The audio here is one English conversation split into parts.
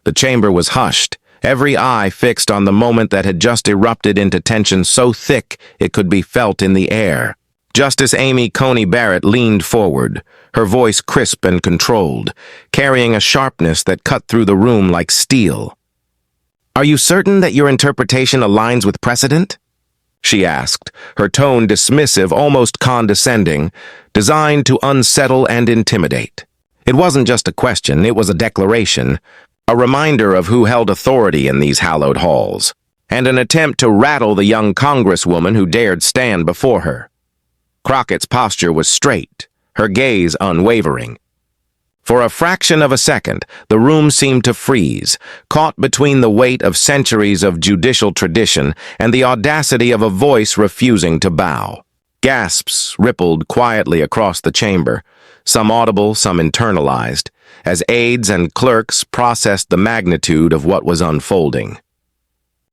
The chamber was hushed, every eye fixed on the moment that had just erupted into tension so thick it could be felt in the air. Justice Amy Coney Barrett leaned forward, her voice crisp and controlled, carrying a sharpness that cut through the room like steel. "Are you certain that your interpretation aligns with precedent?" she asked, her tone dismissive, almost condescending, designed to unsettle and intimidate. It wasn't just a question, it was a declaration, a reminder of who held authority in these hallowed halls, and an attempt to rattle the young congresswoman who dared stand before her. Crockett's posture was straight, her gaze unwavering. For a fraction of a second, the room seemed to freeze, caught between the weight of centuries of judicial tradition and the audacity of a voice refusing to bow. Gasps rippled quietly across the chamber, some audible, some internalized, as aides and clerks processed the magnitude of what was unfolding.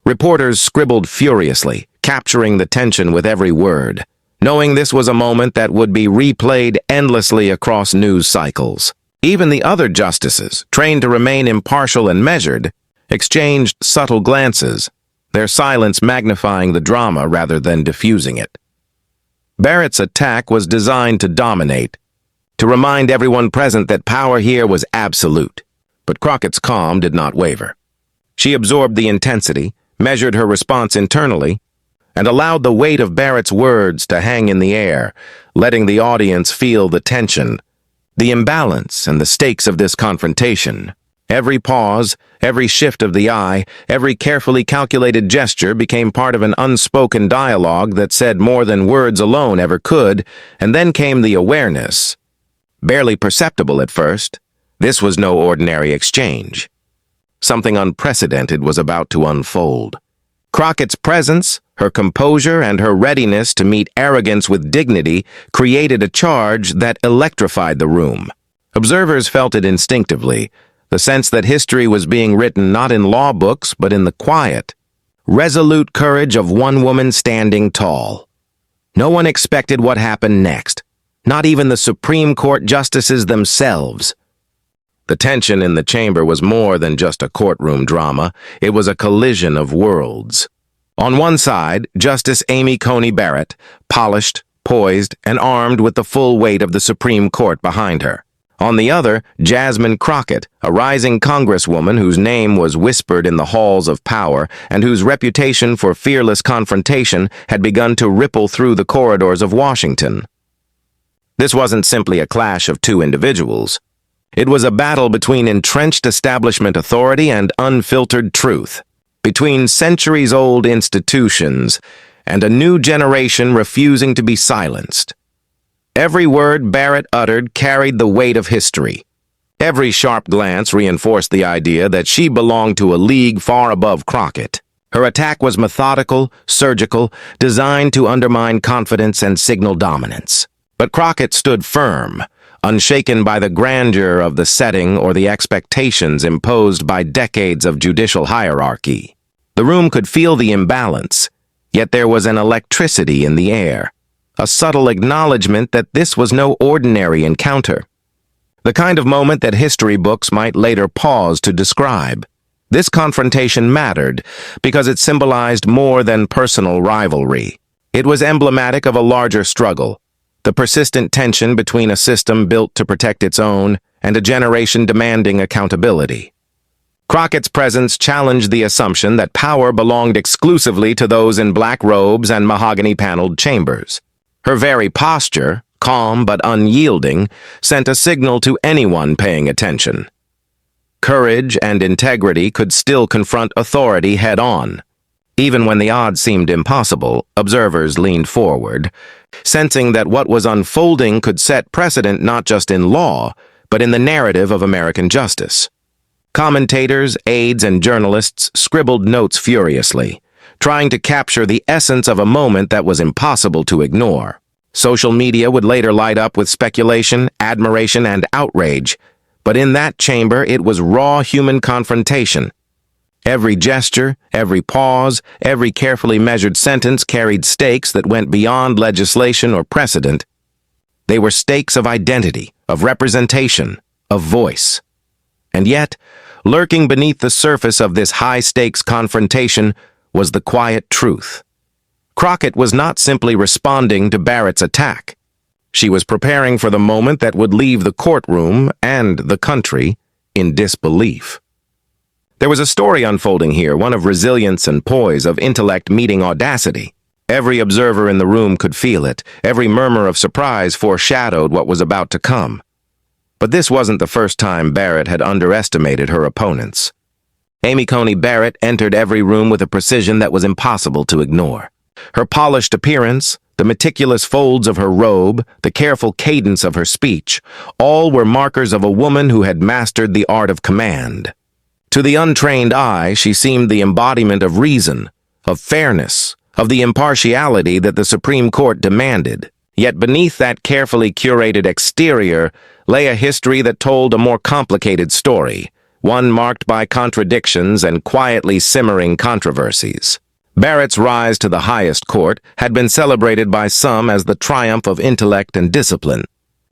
Reporters scribbled furiously, capturing the tension with every word, knowing this was a moment that would be replayed endlessly across news cycles. Even the other justices, trained to remain impartial and measured, exchanged subtle glances, their silence magnifying the drama rather than diffusing it. Barrett's attack was designed to dominate, to remind everyone present that power here was absolute. But Crockett's calm did not waver. She absorbed the intensity, measured her response internally, and allowed the weight of Barrett's words to hang in the air, letting the audience feel the tension, the imbalance, and the stakes of this confrontation. Every pause, every shift of the eye, every carefully calculated gesture became part of an unspoken dialogue that said more than words alone ever could, and then came the awareness. Barely perceptible at first, this was no ordinary exchange. Something unprecedented was about to unfold. Crockett's presence, her composure, and her readiness to meet arrogance with dignity created a charge that electrified the room. Observers felt it instinctively, the sense that history was being written not in law books but in the quiet, resolute courage of one woman standing tall. No one expected what happened next, not even the Supreme Court justices themselves. The tension in the chamber was more than just a courtroom drama, it was a collision of worlds. On one side, Justice Amy Coney Barrett, polished, poised, and armed with the full weight of the Supreme Court behind her. On the other, Jasmine Crockett, a rising congresswoman whose name was whispered in the halls of power and whose reputation for fearless confrontation had begun to ripple through the corridors of Washington. This wasn't simply a clash of two individuals. It was a battle between entrenched establishment authority and unfiltered truth, between centuries-old institutions and a new generation refusing to be silenced. Every word Barrett uttered carried the weight of history. Every sharp glance reinforced the idea that she belonged to a league far above Crockett. Her attack was methodical, surgical, designed to undermine confidence and signal dominance. But Crockett stood firm, unshaken by the grandeur of the setting or the expectations imposed by decades of judicial hierarchy. The room could feel the imbalance, yet there was an electricity in the air, a subtle acknowledgement that this was no ordinary encounter, the kind of moment that history books might later pause to describe. This confrontation mattered because it symbolized more than personal rivalry. It was emblematic of a larger struggle, the persistent tension between a system built to protect its own and a generation demanding accountability. Crockett's presence challenged the assumption that power belonged exclusively to those in black robes and mahogany-paneled chambers. Her very posture, calm but unyielding, sent a signal to anyone paying attention. Courage and integrity could still confront authority head-on. Even when the odds seemed impossible, observers leaned forward, sensing that what was unfolding could set precedent not just in law, but in the narrative of American justice. Commentators, aides, and journalists scribbled notes furiously, trying to capture the essence of a moment that was impossible to ignore. Social media would later light up with speculation, admiration, and outrage, but in that chamber it was raw human confrontation. Every gesture, every pause, every carefully measured sentence carried stakes that went beyond legislation or precedent. They were stakes of identity, of representation, of voice. And yet, lurking beneath the surface of this high-stakes confrontation was the quiet truth. Crockett was not simply responding to Barrett's attack. She was preparing for the moment that would leave the courtroom and the country in disbelief. There was a story unfolding here, one of resilience and poise, of intellect meeting audacity. Every observer in the room could feel it. Every murmur of surprise foreshadowed what was about to come. But this wasn't the first time Barrett had underestimated her opponents. Amy Coney Barrett entered every room with a precision that was impossible to ignore. Her polished appearance, the meticulous folds of her robe, the careful cadence of her speech, all were markers of a woman who had mastered the art of command. To the untrained eye, she seemed the embodiment of reason, of fairness, of the impartiality that the Supreme Court demanded. Yet beneath that carefully curated exterior lay a history that told a more complicated story, one marked by contradictions and quietly simmering controversies. Barrett's rise to the highest court had been celebrated by some as the triumph of intellect and discipline.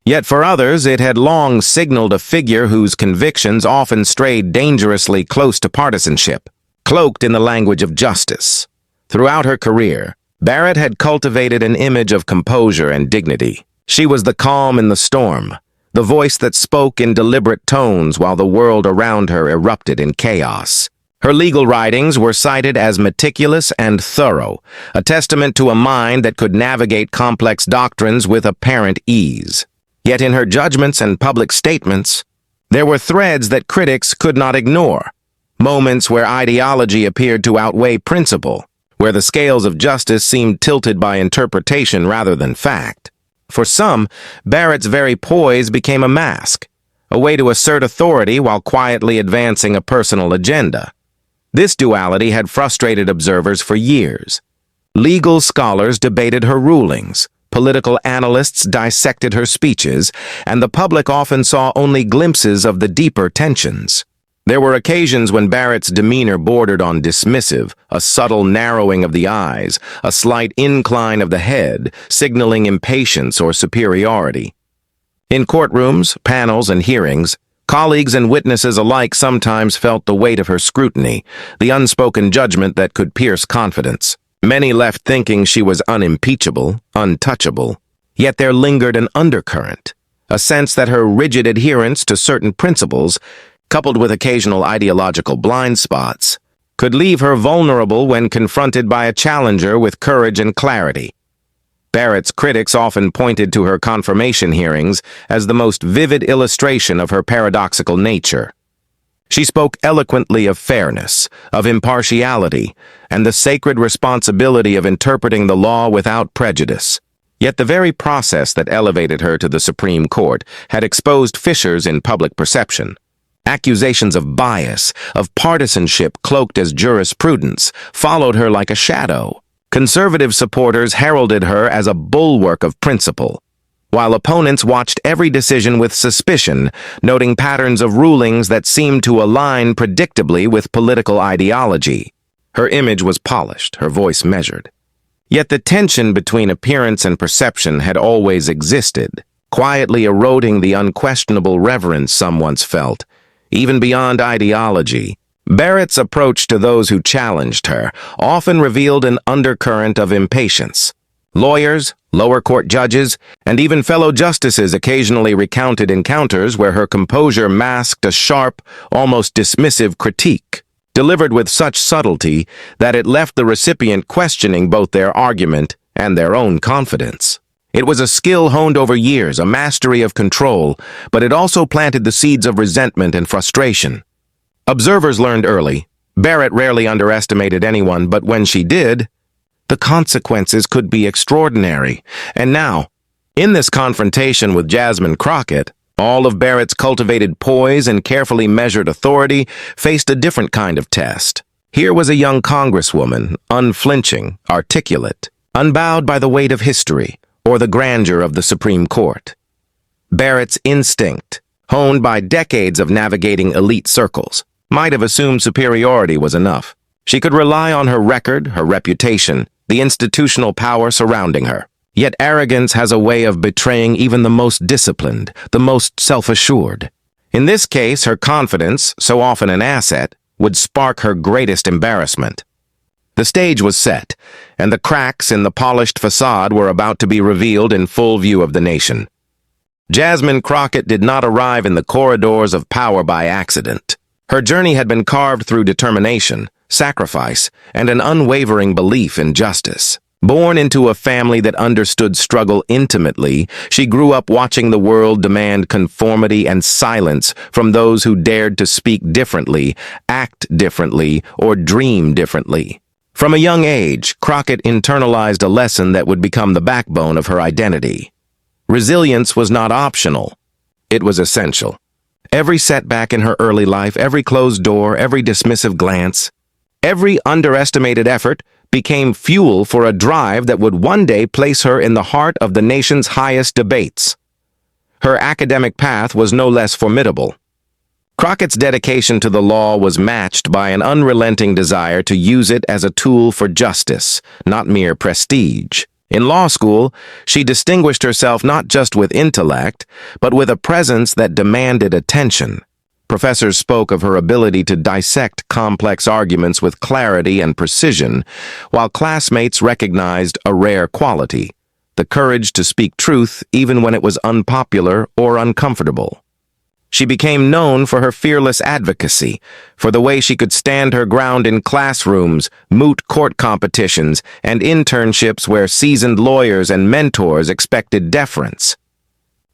Yet for others, it had long signaled a figure whose convictions often strayed dangerously close to partisanship, cloaked in the language of justice. Throughout her career, Barrett had cultivated an image of composure and dignity. She was the calm in the storm, the voice that spoke in deliberate tones while the world around her erupted in chaos. Her legal writings were cited as meticulous and thorough, a testament to a mind that could navigate complex doctrines with apparent ease. Yet in her judgments and public statements, there were threads that critics could not ignore, moments where ideology appeared to outweigh principle, where the scales of justice seemed tilted by interpretation rather than fact. For some, Barrett's very poise became a mask, a way to assert authority while quietly advancing a personal agenda. This duality had frustrated observers for years. Legal scholars debated her rulings, political analysts dissected her speeches, and the public often saw only glimpses of the deeper tensions. There were occasions when Barrett's demeanor bordered on dismissive, a subtle narrowing of the eyes, a slight incline of the head, signaling impatience or superiority. In courtrooms, panels, and hearings, colleagues and witnesses alike sometimes felt the weight of her scrutiny, the unspoken judgment that could pierce confidence. Many left thinking she was unimpeachable, untouchable, yet there lingered an undercurrent, a sense that her rigid adherence to certain principles, coupled with occasional ideological blind spots, could leave her vulnerable when confronted by a challenger with courage and clarity. Barrett's critics often pointed to her confirmation hearings as the most vivid illustration of her paradoxical nature. She spoke eloquently of fairness, of impartiality, and the sacred responsibility of interpreting the law without prejudice. Yet the very process that elevated her to the Supreme Court had exposed fissures in public perception. Accusations of bias, of partisanship cloaked as jurisprudence, followed her like a shadow. Conservative supporters heralded her as a bulwark of principle, while opponents watched every decision with suspicion, noting patterns of rulings that seemed to align predictably with political ideology. Her image was polished, her voice measured. Yet the tension between appearance and perception had always existed, quietly eroding the unquestionable reverence some once felt, even beyond ideology. Barrett's approach to those who challenged her often revealed an undercurrent of impatience. Lawyers, lower court judges, and even fellow justices occasionally recounted encounters where her composure masked a sharp, almost dismissive critique, delivered with such subtlety that it left the recipient questioning both their argument and their own confidence. It was a skill honed over years, a mastery of control, but it also planted the seeds of resentment and frustration. Observers learned early. Barrett rarely underestimated anyone, but when she did, the consequences could be extraordinary. And now, in this confrontation with Jasmine Crockett, all of Barrett's cultivated poise and carefully measured authority faced a different kind of test. Here was a young congresswoman, unflinching, articulate, unbowed by the weight of history or the grandeur of the Supreme Court. Barrett's instinct, honed by decades of navigating elite circles, might have assumed superiority was enough. She could rely on her record, her reputation, the institutional power surrounding her. Yet arrogance has a way of betraying even the most disciplined, the most self-assured. In this case, her confidence, so often an asset, would spark her greatest embarrassment. The stage was set, and the cracks in the polished facade were about to be revealed in full view of the nation. Jasmine Crockett did not arrive in the corridors of power by accident. Her journey had been carved through determination, sacrifice, and an unwavering belief in justice. Born into a family that understood struggle intimately, she grew up watching the world demand conformity and silence from those who dared to speak differently, act differently, or dream differently. From a young age, Crockett internalized a lesson that would become the backbone of her identity. Resilience was not optional. It was essential. Every setback in her early life, every closed door, every dismissive glance, every underestimated effort became fuel for a drive that would one day place her in the heart of the nation's highest debates. Her academic path was no less formidable. Crockett's dedication to the law was matched by an unrelenting desire to use it as a tool for justice, not mere prestige. In law school, she distinguished herself not just with intellect, but with a presence that demanded attention. Professors spoke of her ability to dissect complex arguments with clarity and precision, while classmates recognized a rare quality, the courage to speak truth even when it was unpopular or uncomfortable. She became known for her fearless advocacy, for the way she could stand her ground in classrooms, moot court competitions, and internships where seasoned lawyers and mentors expected deference.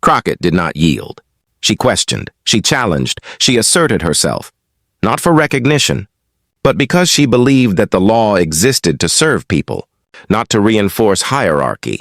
Crockett did not yield. She questioned, she challenged, she asserted herself, not for recognition, but because she believed that the law existed to serve people, not to reinforce hierarchy.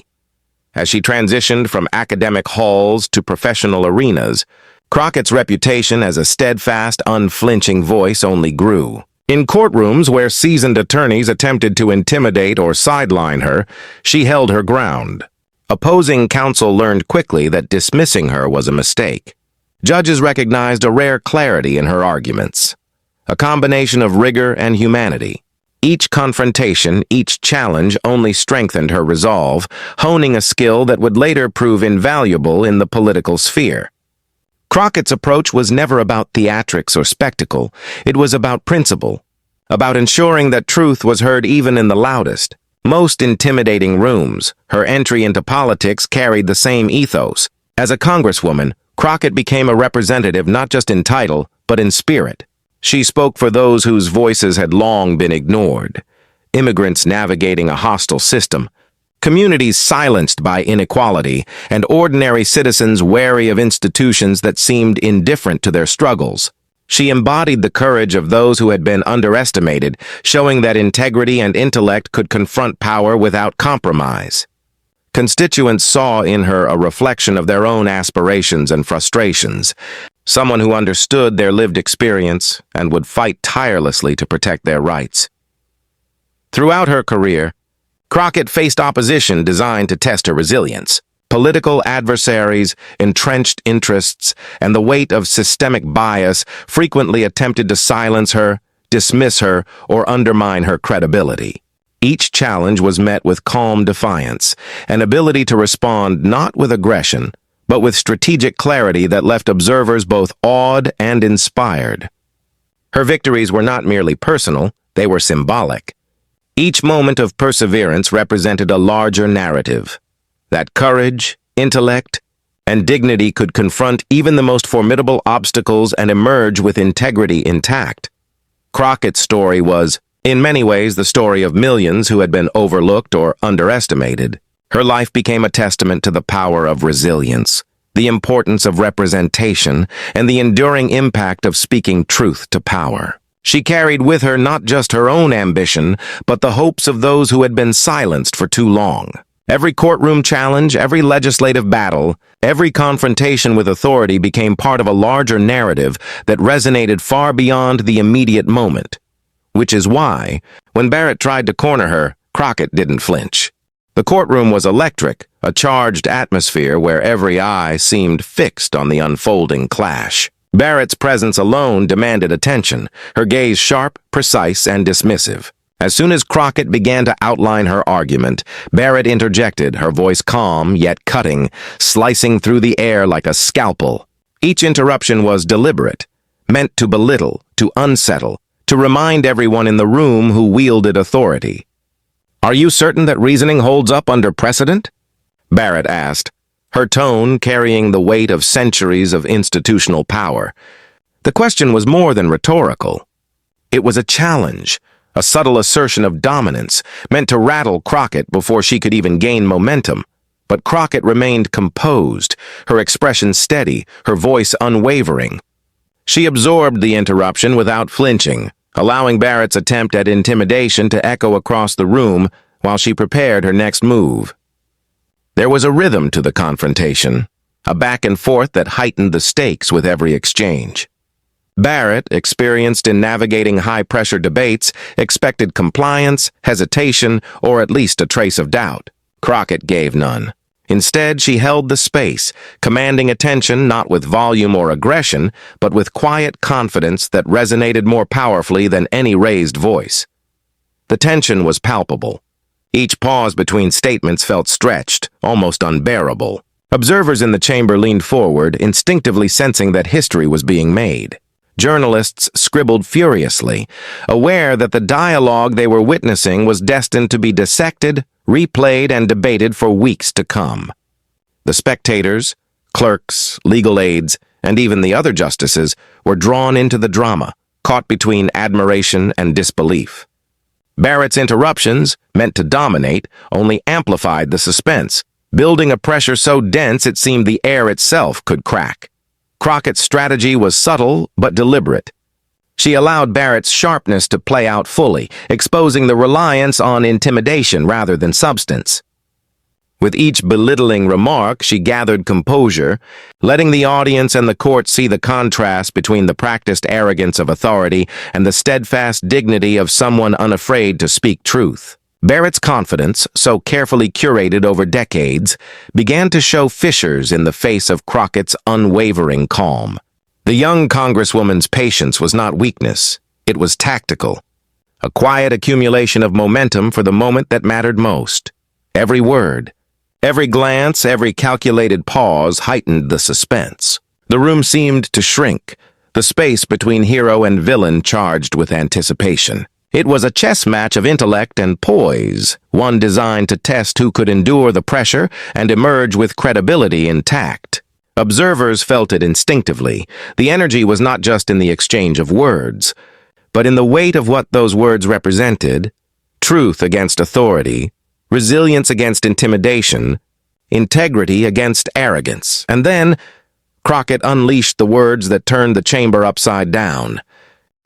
As she transitioned from academic halls to professional arenas, Crockett's reputation as a steadfast, unflinching voice only grew. In courtrooms where seasoned attorneys attempted to intimidate or sideline her, she held her ground. Opposing counsel learned quickly that dismissing her was a mistake. Judges recognized a rare clarity in her arguments, a combination of rigor and humanity. Each confrontation, each challenge only strengthened her resolve, honing a skill that would later prove invaluable in the political sphere. Crockett's approach was never about theatrics or spectacle. It was about principle, about ensuring that truth was heard even in the loudest, most intimidating rooms. Her entry into politics carried the same ethos. As a congresswoman, Crockett became a representative not just in title, but in spirit. She spoke for those whose voices had long been ignored. Immigrants navigating a hostile system, communities silenced by inequality, and ordinary citizens wary of institutions that seemed indifferent to their struggles. She embodied the courage of those who had been underestimated, showing that integrity and intellect could confront power without compromise. Constituents saw in her a reflection of their own aspirations and frustrations, someone who understood their lived experience and would fight tirelessly to protect their rights. Throughout her career, Crockett faced opposition designed to test her resilience. Political adversaries, entrenched interests, and the weight of systemic bias frequently attempted to silence her, dismiss her, or undermine her credibility. Each challenge was met with calm defiance, an ability to respond not with aggression, but with strategic clarity that left observers both awed and inspired. Her victories were not merely personal, they were symbolic. Each moment of perseverance represented a larger narrative, that courage, intellect, and dignity could confront even the most formidable obstacles and emerge with integrity intact. Crockett's story was, in many ways, the story of millions who had been overlooked or underestimated. Her life became a testament to the power of resilience, the importance of representation, and the enduring impact of speaking truth to power. She carried with her not just her own ambition, but the hopes of those who had been silenced for too long. Every courtroom challenge, every legislative battle, every confrontation with authority became part of a larger narrative that resonated far beyond the immediate moment. Which is why, when Barrett tried to corner her, Crockett didn't flinch. The courtroom was electric, a charged atmosphere where every eye seemed fixed on the unfolding clash. Barrett's presence alone demanded attention, her gaze sharp, precise, and dismissive. As soon as Crockett began to outline her argument, Barrett interjected, her voice calm yet cutting, slicing through the air like a scalpel. Each interruption was deliberate, meant to belittle, to unsettle, to remind everyone in the room who wielded authority. "Are you certain that reasoning holds up under precedent?" Barrett asked, her tone carrying the weight of centuries of institutional power. The question was more than rhetorical. It was a challenge, a subtle assertion of dominance, meant to rattle Crockett before she could even gain momentum. But Crockett remained composed, her expression steady, her voice unwavering. She absorbed the interruption without flinching, allowing Barrett's attempt at intimidation to echo across the room while she prepared her next move. There was a rhythm to the confrontation, a back and forth that heightened the stakes with every exchange. Barrett, experienced in navigating high-pressure debates, expected compliance, hesitation, or at least a trace of doubt. Crockett gave none. Instead, she held the space, commanding attention not with volume or aggression, but with quiet confidence that resonated more powerfully than any raised voice. The tension was palpable. Each pause between statements felt stretched, almost unbearable. Observers in the chamber leaned forward, instinctively sensing that history was being made. Journalists scribbled furiously, aware that the dialogue they were witnessing was destined to be dissected, replayed, and debated for weeks to come. The spectators, clerks, legal aides, and even the other justices were drawn into the drama, caught between admiration and disbelief. Barrett's interruptions, meant to dominate, only amplified the suspense, building a pressure so dense it seemed the air itself could crack. Crockett's strategy was subtle but deliberate. She allowed Barrett's sharpness to play out fully, exposing the reliance on intimidation rather than substance. With each belittling remark, she gathered composure, letting the audience and the court see the contrast between the practiced arrogance of authority and the steadfast dignity of someone unafraid to speak truth. Barrett's confidence, so carefully curated over decades, began to show fissures in the face of Crockett's unwavering calm. The young Congresswoman's patience was not weakness, it was tactical. A quiet accumulation of momentum for the moment that mattered most. Every word, every glance, every calculated pause heightened the suspense. The room seemed to shrink, the space between hero and villain charged with anticipation. It was a chess match of intellect and poise, one designed to test who could endure the pressure and emerge with credibility intact. Observers felt it instinctively. The energy was not just in the exchange of words, but in the weight of what those words represented: truth against authority, resilience against intimidation, integrity against arrogance. And then, Crockett unleashed the words that turned the chamber upside down.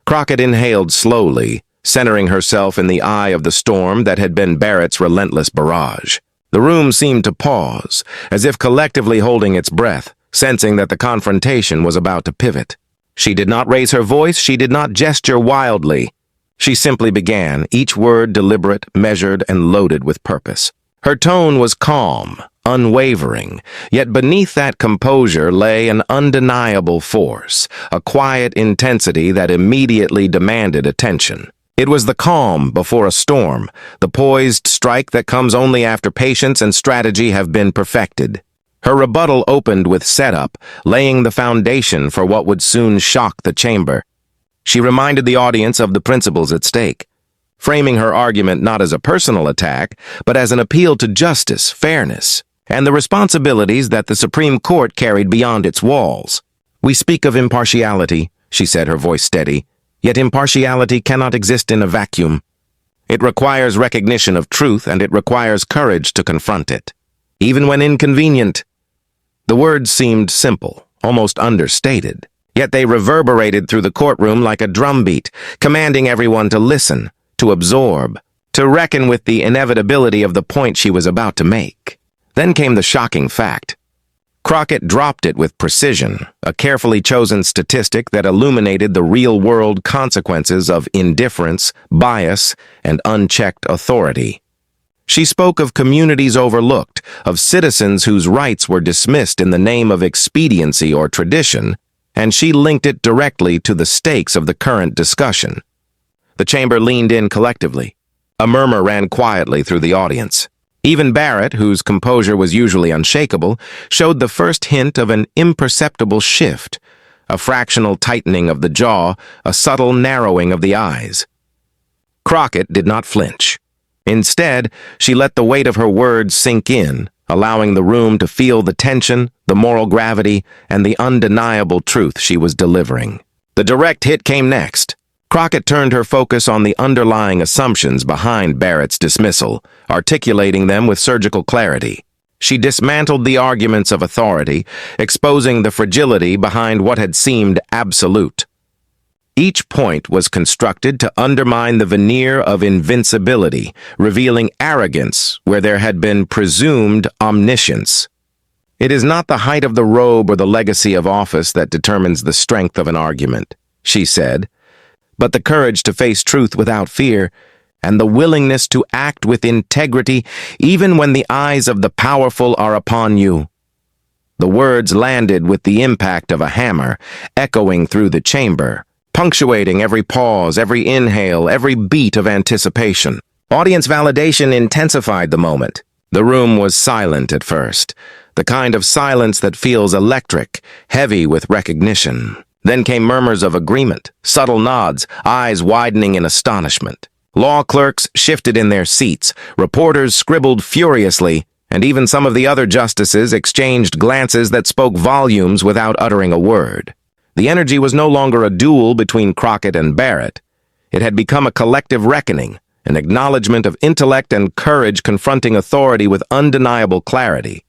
Crockett inhaled slowly, centering herself in the eye of the storm that had been Barrett's relentless barrage. The room seemed to pause, as if collectively holding its breath, sensing that the confrontation was about to pivot. She did not raise her voice, she did not gesture wildly. She simply began, each word deliberate, measured, and loaded with purpose. Her tone was calm, unwavering, yet beneath that composure lay an undeniable force, a quiet intensity that immediately demanded attention. It was the calm before a storm, the poised strike that comes only after patience and strategy have been perfected. Her rebuttal opened with setup, laying the foundation for what would soon shock the chamber. She reminded the audience of the principles at stake, framing her argument not as a personal attack, but as an appeal to justice, fairness, and the responsibilities that the Supreme Court carried beyond its walls. "We speak of impartiality," she said, her voice steady, "yet impartiality cannot exist in a vacuum. It requires recognition of truth, and it requires courage to confront it, even when inconvenient." The words seemed simple, almost understated, yet they reverberated through the courtroom like a drumbeat, commanding everyone to listen, to absorb, to reckon with the inevitability of the point she was about to make. Then came the shocking fact. Crockett dropped it with precision, a carefully chosen statistic that illuminated the real-world consequences of indifference, bias, and unchecked authority. She spoke of communities overlooked, of citizens whose rights were dismissed in the name of expediency or tradition, and she linked it directly to the stakes of the current discussion. The chamber leaned in collectively. A murmur ran quietly through the audience. Even Barrett, whose composure was usually unshakable, showed the first hint of an imperceptible shift, a fractional tightening of the jaw, a subtle narrowing of the eyes. Crockett did not flinch. Instead, she let the weight of her words sink in, allowing the room to feel the tension, the moral gravity, and the undeniable truth she was delivering. The direct hit came next. Crockett turned her focus on the underlying assumptions behind Barrett's dismissal, articulating them with surgical clarity. She dismantled the arguments of authority, exposing the fragility behind what had seemed absolute. Each point was constructed to undermine the veneer of invincibility, revealing arrogance where there had been presumed omniscience. It is not the height of the robe or the legacy of office that determines the strength of an argument, she said, but the courage to face truth without fear, and the willingness to act with integrity even when the eyes of the powerful are upon you. The words landed with the impact of a hammer, echoing through the chamber, punctuating every pause, every inhale, every beat of anticipation. Audience validation intensified the moment. The room was silent at first, the kind of silence that feels electric, heavy with recognition. Then came murmurs of agreement, subtle nods, eyes widening in astonishment. Law clerks shifted in their seats, reporters scribbled furiously, and even some of the other justices exchanged glances that spoke volumes without uttering a word. The energy was no longer a duel between Crockett and Barrett. It had become a collective reckoning, an acknowledgement of intellect and courage confronting authority with undeniable clarity.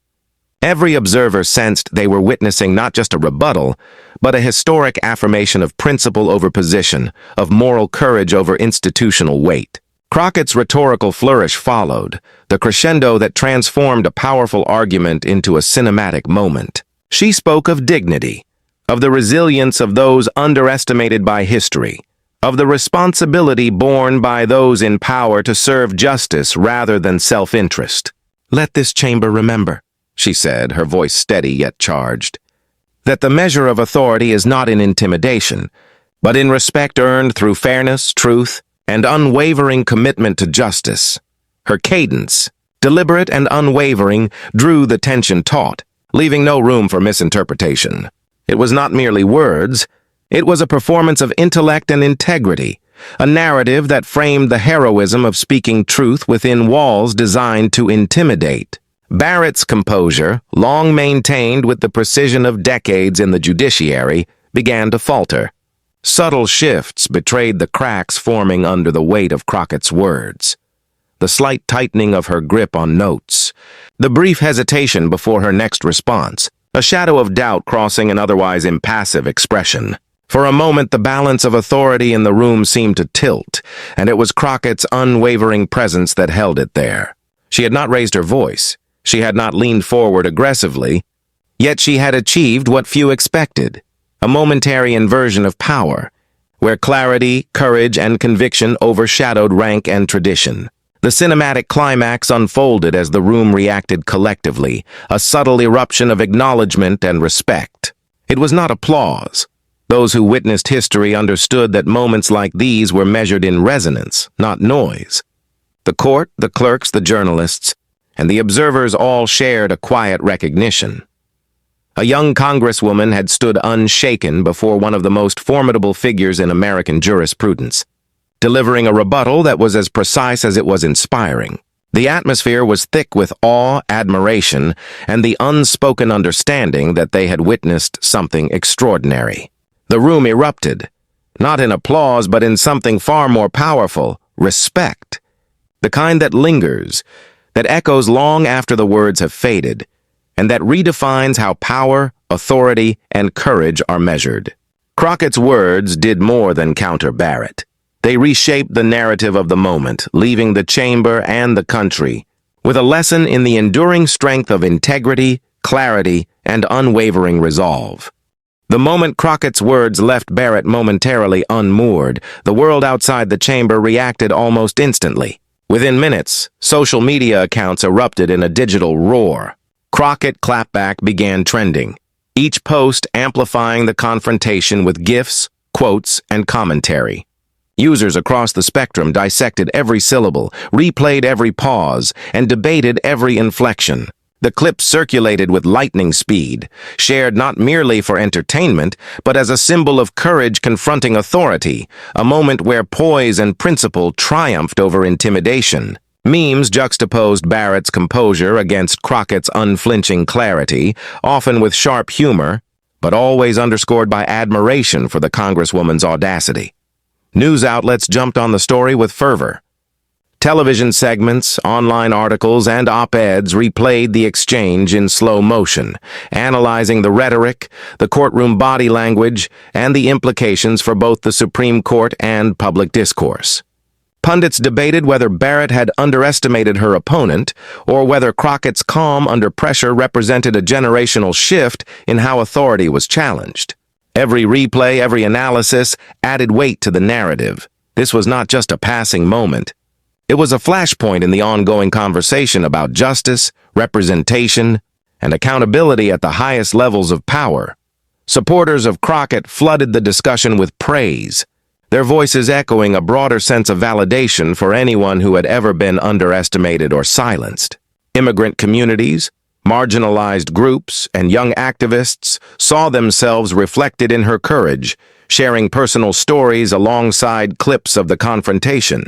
Every observer sensed they were witnessing not just a rebuttal, but a historic affirmation of principle over position, of moral courage over institutional weight. Crockett's rhetorical flourish followed, the crescendo that transformed a powerful argument into a cinematic moment. She spoke of dignity, of the resilience of those underestimated by history, of the responsibility borne by those in power to serve justice rather than self-interest. "Let this chamber remember," she said, her voice steady yet charged, "that the measure of authority is not in intimidation, but in respect earned through fairness, truth, and unwavering commitment to justice." Her cadence, deliberate and unwavering, drew the tension taut, leaving no room for misinterpretation. It was not merely words, it was a performance of intellect and integrity, a narrative that framed the heroism of speaking truth within walls designed to intimidate. Barrett's composure, long maintained with the precision of decades in the judiciary, began to falter. Subtle shifts betrayed the cracks forming under the weight of Crockett's words. The slight tightening of her grip on notes, the brief hesitation before her next response, a shadow of doubt crossing an otherwise impassive expression. For a moment, the balance of authority in the room seemed to tilt, and it was Crockett's unwavering presence that held it there. She had not raised her voice. She had not leaned forward aggressively, yet she had achieved what few expected, a momentary inversion of power, where clarity, courage, and conviction overshadowed rank and tradition. The cinematic climax unfolded as the room reacted collectively, a subtle eruption of acknowledgement and respect. It was not applause. Those who witnessed history understood that moments like these were measured in resonance, not noise. The court, the clerks, the journalists, and the observers all shared a quiet recognition. A young congresswoman had stood unshaken before one of the most formidable figures in American jurisprudence, delivering a rebuttal that was as precise as it was inspiring. The atmosphere was thick with awe, admiration, and the unspoken understanding that they had witnessed something extraordinary. The room erupted, not in applause but in something far more powerful, respect. The kind that lingers, that echoes long after the words have faded, and that redefines how power, authority, and courage are measured. Crockett's words did more than counter Barrett. They reshaped the narrative of the moment, leaving the chamber and the country with a lesson in the enduring strength of integrity, clarity, and unwavering resolve. The moment Crockett's words left Barrett momentarily unmoored, the world outside the chamber reacted almost instantly. Within minutes, social media accounts erupted in a digital roar. Crockett clapback began trending, each post amplifying the confrontation with gifs, quotes, and commentary. Users across the spectrum dissected every syllable, replayed every pause, and debated every inflection. The clips circulated with lightning speed, shared not merely for entertainment, but as a symbol of courage confronting authority, a moment where poise and principle triumphed over intimidation. Memes juxtaposed Barrett's composure against Crockett's unflinching clarity, often with sharp humor, but always underscored by admiration for the Congresswoman's audacity. News outlets jumped on the story with fervor. Television segments, online articles, and op-eds replayed the exchange in slow motion, analyzing the rhetoric, the courtroom body language, and the implications for both the Supreme Court and public discourse. Pundits debated whether Barrett had underestimated her opponent, or whether Crockett's calm under pressure represented a generational shift in how authority was challenged. Every replay, every analysis added weight to the narrative. This was not just a passing moment. It was a flashpoint in the ongoing conversation about justice, representation, and accountability at the highest levels of power. Supporters of Crockett flooded the discussion with praise, their voices echoing a broader sense of validation for anyone who had ever been underestimated or silenced. Immigrant communities, marginalized groups, and young activists saw themselves reflected in her courage, sharing personal stories alongside clips of the confrontation.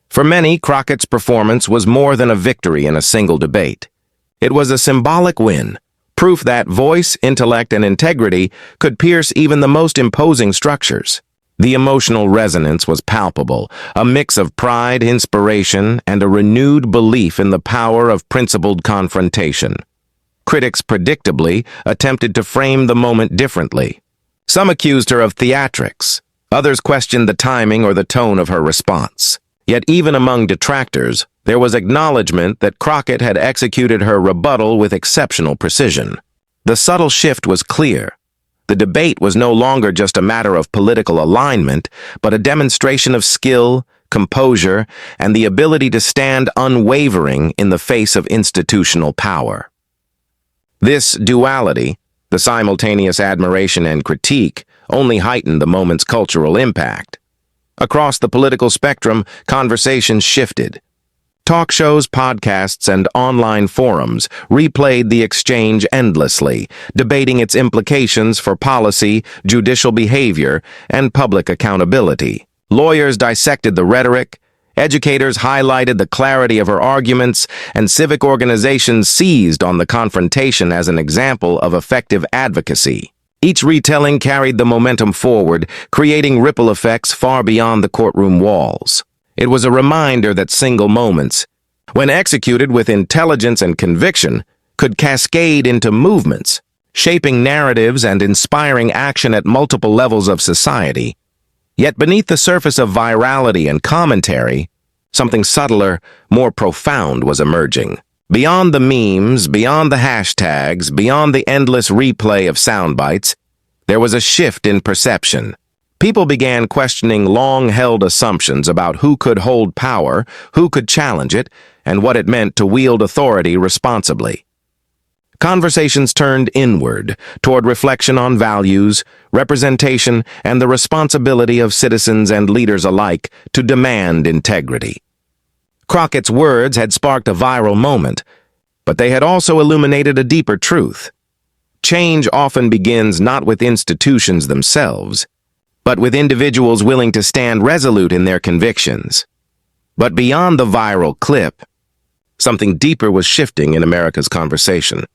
For many, Crockett's performance was more than a victory in a single debate. It was a symbolic win, proof that voice, intellect, and integrity could pierce even the most imposing structures. The emotional resonance was palpable, a mix of pride, inspiration, and a renewed belief in the power of principled confrontation. Critics predictably attempted to frame the moment differently. Some accused her of theatrics, others questioned the timing or the tone of her response. Yet even among detractors, there was acknowledgement that Crockett had executed her rebuttal with exceptional precision. The subtle shift was clear. The debate was no longer just a matter of political alignment, but a demonstration of skill, composure, and the ability to stand unwavering in the face of institutional power. This duality, the simultaneous admiration and critique, only heightened the moment's cultural impact. Across the political spectrum, conversations shifted. Talk shows, podcasts, and online forums replayed the exchange endlessly, debating its implications for policy, judicial behavior, and public accountability. Lawyers dissected the rhetoric, educators highlighted the clarity of her arguments, and civic organizations seized on the confrontation as an example of effective advocacy. Each retelling carried the momentum forward, creating ripple effects far beyond the courtroom walls. It was a reminder that single moments, when executed with intelligence and conviction, could cascade into movements, shaping narratives and inspiring action at multiple levels of society. Yet beneath the surface of virality and commentary, something subtler, more profound was emerging. Beyond the memes, beyond the hashtags, beyond the endless replay of sound bites, there was a shift in perception. People began questioning long-held assumptions about who could hold power, who could challenge it, and what it meant to wield authority responsibly. Conversations turned inward, toward reflection on values, representation, and the responsibility of citizens and leaders alike to demand integrity. Crockett's words had sparked a viral moment, but they had also illuminated a deeper truth. Change often begins not with institutions themselves, but with individuals willing to stand resolute in their convictions. But beyond the viral clip, something deeper was shifting in America's conversation.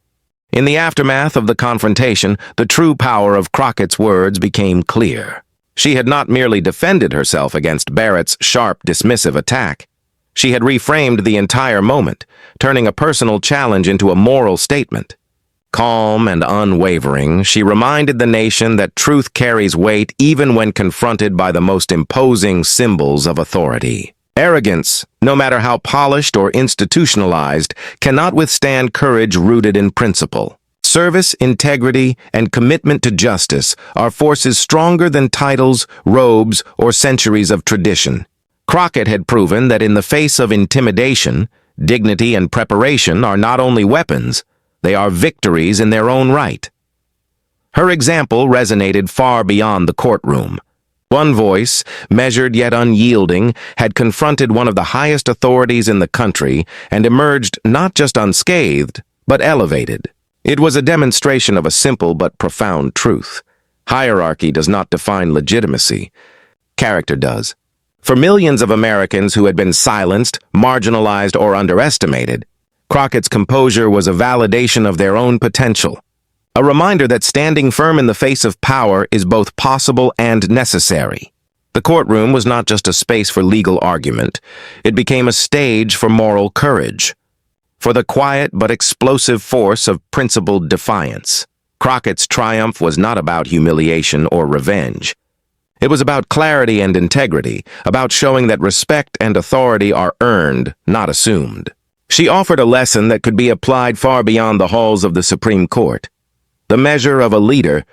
In the aftermath of the confrontation, the true power of Crockett's words became clear. She had not merely defended herself against Barrett's sharp, dismissive attack. She had reframed the entire moment, turning a personal challenge into a moral statement. Calm and unwavering, she reminded the nation that truth carries weight even when confronted by the most imposing symbols of authority. Arrogance, no matter how polished or institutionalized, cannot withstand courage rooted in principle. Service, integrity, and commitment to justice are forces stronger than titles, robes, or centuries of tradition. Crockett had proven that in the face of intimidation, dignity and preparation are not only weapons, they are victories in their own right. Her example resonated far beyond the courtroom. One voice, measured yet unyielding, had confronted one of the highest authorities in the country and emerged not just unscathed, but elevated. It was a demonstration of a simple but profound truth. Hierarchy does not define legitimacy. Character does. For millions of Americans who had been silenced, marginalized, or underestimated, Crockett's composure was a validation of their own potential. A reminder that standing firm in the face of power is both possible and necessary. The courtroom was not just a space for legal argument. It became a stage for moral courage, for the quiet but explosive force of principled defiance. Crockett's triumph was not about humiliation or revenge. It was about clarity and integrity, about showing that respect and authority are earned, not assumed. She offered a lesson that could be applied far beyond the halls of the Supreme Court. The measure of a leader,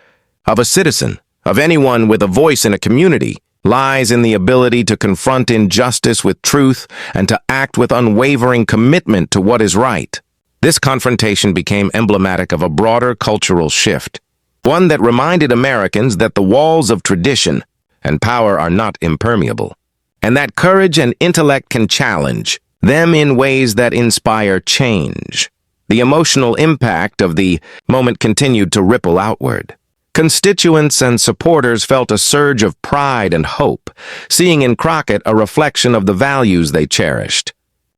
of a citizen, of anyone with a voice in a community, lies in the ability to confront injustice with truth and to act with unwavering commitment to what is right. This confrontation became emblematic of a broader cultural shift, one that reminded Americans that the walls of tradition and power are not impermeable, and that courage and intellect can challenge them in ways that inspire change. The emotional impact of the moment continued to ripple outward. Constituents and supporters felt a surge of pride and hope, seeing in Crockett a reflection of the values they cherished.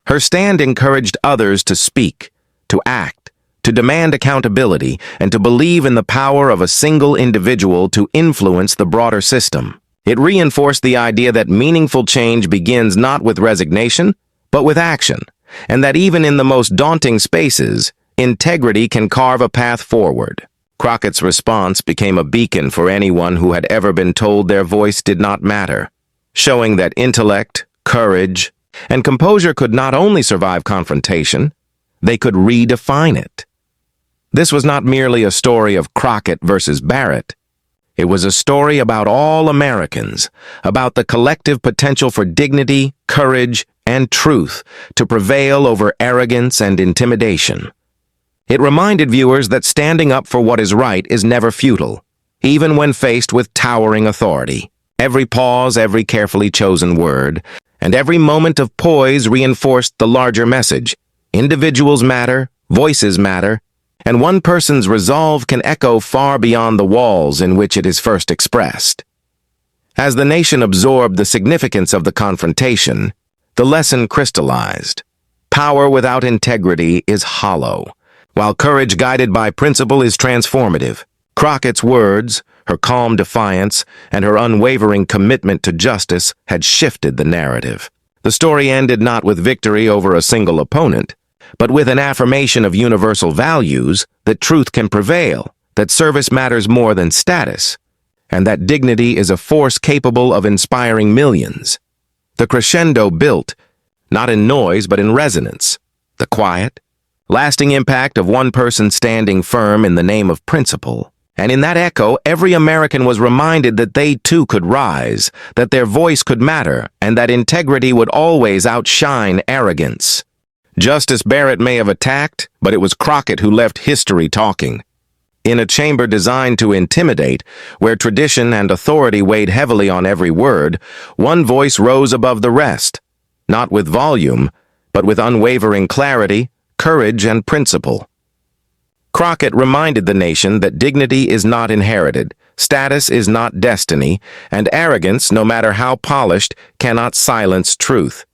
Her stand encouraged others to speak, to act, to demand accountability, and to believe in the power of a single individual to influence the broader system. It reinforced the idea that meaningful change begins not with resignation, but with action, and that even in the most daunting spaces, integrity can carve a path forward. Crockett's response became a beacon for anyone who had ever been told their voice did not matter, showing that intellect, courage, and composure could not only survive confrontation, they could redefine it. This was not merely a story of Crockett versus Barrett. It was a story about all Americans, about the collective potential for dignity, courage, and truth to prevail over arrogance and intimidation. It reminded viewers that standing up for what is right is never futile, even when faced with towering authority. Every pause, every carefully chosen word, and every moment of poise reinforced the larger message. Individuals matter, voices matter, and one person's resolve can echo far beyond the walls in which it is first expressed. As the nation absorbed the significance of the confrontation, the lesson crystallized. Power without integrity is hollow, while courage guided by principle is transformative. Crockett's words, her calm defiance, and her unwavering commitment to justice had shifted the narrative. The story ended not with victory over a single opponent, but with an affirmation of universal values that truth can prevail, that service matters more than status, and that dignity is a force capable of inspiring millions. The crescendo built, not in noise but in resonance, the quiet, lasting impact of one person standing firm in the name of principle. And in that echo, every American was reminded that they too could rise, that their voice could matter, and that integrity would always outshine arrogance. Justice Barrett may have attacked, but it was Crockett who left history talking. In a chamber designed to intimidate, where tradition and authority weighed heavily on every word, one voice rose above the rest, not with volume, but with unwavering clarity, courage, and principle. Crockett reminded the nation that dignity is not inherited, status is not destiny, and arrogance, no matter how polished, cannot silence truth.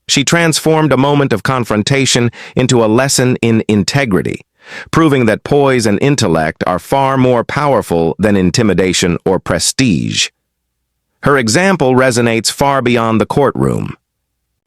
She transformed a moment of confrontation into a lesson in integrity, proving that poise and intellect are far more powerful than intimidation or prestige. Her example resonates far beyond the courtroom.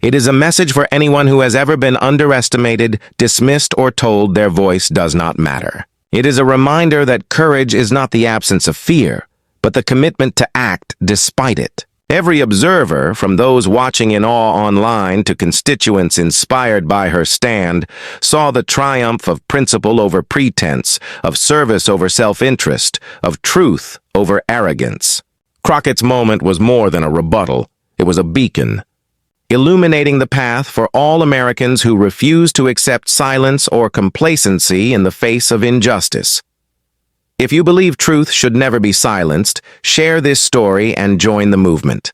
It is a message for anyone who has ever been underestimated, dismissed, or told their voice does not matter. It is a reminder that courage is not the absence of fear, but the commitment to act despite it. Every observer, from those watching in awe online to constituents inspired by her stand, saw the triumph of principle over pretense, of service over self-interest, of truth over arrogance. Crockett's moment was more than a rebuttal. It was a beacon, illuminating the path for all Americans who refuse to accept silence or complacency in the face of injustice. If you believe truth should never be silenced, share this story and join the movement.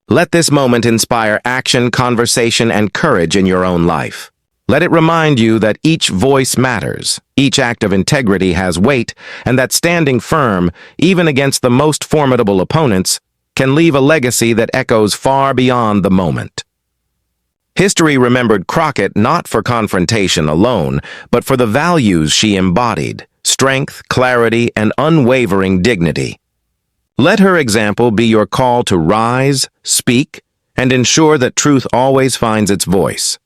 Let this moment inspire action, conversation, and courage in your own life. Let it remind you that each voice matters, each act of integrity has weight, and that standing firm, even against the most formidable opponents, can leave a legacy that echoes far beyond the moment. History remembered Crockett not for confrontation alone, but for the values she embodied: strength, clarity, and unwavering dignity. Let her example be your call to rise, speak, and ensure that truth always finds its voice.